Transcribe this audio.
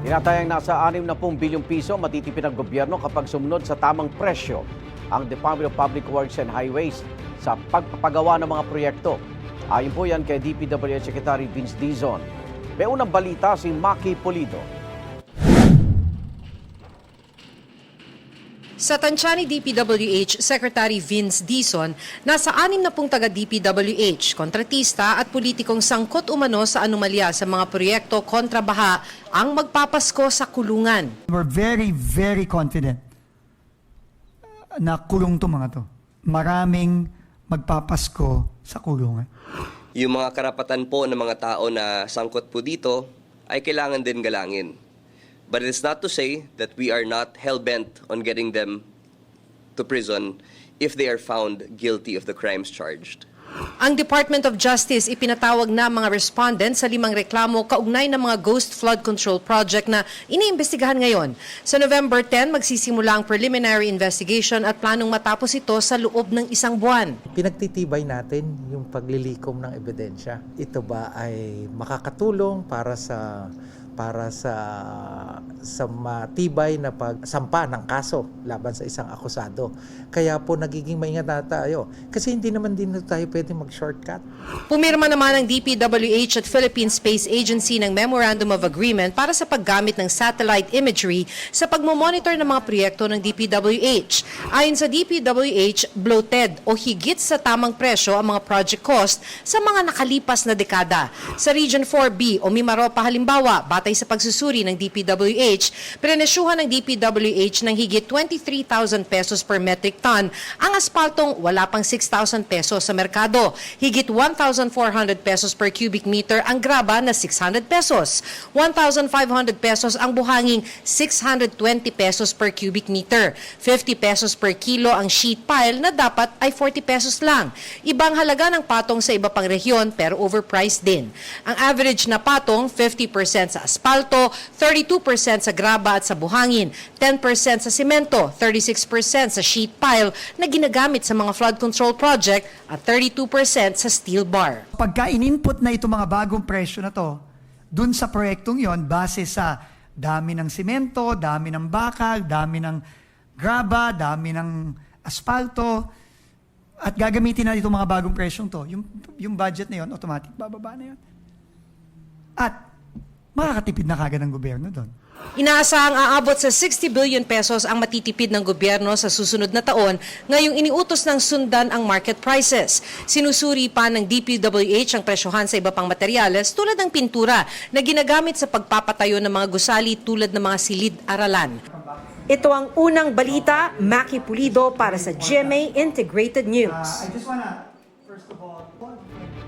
Tinatayang nasa 60 bilyong piso matitipid ng gobyerno kapag sumunod sa tamang presyo ang Department of Public Works and Highways sa pagpapagawa ng mga proyekto. Ayon po yan kay DPWH Secretary Vince Dizon. May unang balita si Maki Pulido. Sa tansya ni DPWH Secretary Vince Dizon, nasa 60 taga-DPWH, kontratista at politikong sangkot umano sa anomalya sa mga proyekto kontra baha ang magpapasko sa kulungan. We're very, very confident na kulong to mga to. Maraming magpapasko sa kulungan. Yung mga karapatan po ng mga tao na sangkot po dito ay kailangan din galangin. But it's not to say that we are not hell-bent on getting them to prison if they are found guilty of the crimes charged. Ang Department of Justice ipinatawag na mga respondent sa 5 reklamo kaugnay ng mga ghost flood control project na iniimbestigahan ngayon. Sa November 10, magsisimula ang preliminary investigation at planong matapos ito sa loob ng 1 buwan. Pinagtitibay natin yung paglilikom ng ebidensya. Ito ba ay makakatulong para sa matibay na pagsampa ng kaso laban sa isang akusado. Kaya po nagiging maingat na tayo. Kasi hindi naman din tayo pwede mag-shortcut. Pumirma naman ang DPWH at Philippine Space Agency ng Memorandum of Agreement para sa paggamit ng satellite imagery sa pagmomonitor ng mga proyekto ng DPWH. Ayon sa DPWH, bloated o higit sa tamang presyo ang mga project cost sa mga nakalipas na dekada. Sa Region 4B o Mimaropa halimbawa, batay sa pagsusuri ng DPWH, prenesyuhan ng DPWH ng higit 23,000 pesos per metric ton ang aspaltong wala pang 6,000 pesos sa merkado. Higit 1,400 pesos per cubic meter ang graba na 600 pesos. 1,500 pesos ang buhanging 620 pesos per cubic meter. 50 pesos per kilo ang sheet pile na dapat ay 40 pesos lang. Ibang halaga ng patong sa iba pang rehiyon pero overpriced din. Ang average na patong 50% sa asfalto, 32% sa graba at sa buhangin, 10% sa simento, 36% sa sheet pile na ginagamit sa mga flood control project at 32% sa steel bar. Pagka in-input na itong mga bagong presyo na to, dun sa proyektong yon base sa dami ng simento, dami ng bakal, dami ng graba, dami ng asfalto, at gagamitin na itong mga bagong presyong to, yung budget na yon automatic bababa na yon. At makakatipid na kagad ng gobyerno doon. Inaasahang aabot sa 60 billion pesos ang matitipid ng gobyerno sa susunod na taon ngayong iniutos ng sundan ang market prices. Sinusuri pa ng DPWH ang presyohan sa iba pang materyales tulad ng pintura na ginagamit sa pagpapatayo ng mga gusali tulad ng mga silid-aralan. Ito ang unang balita, Maki Pulido para sa GMA Integrated News. I just wanna, first of all,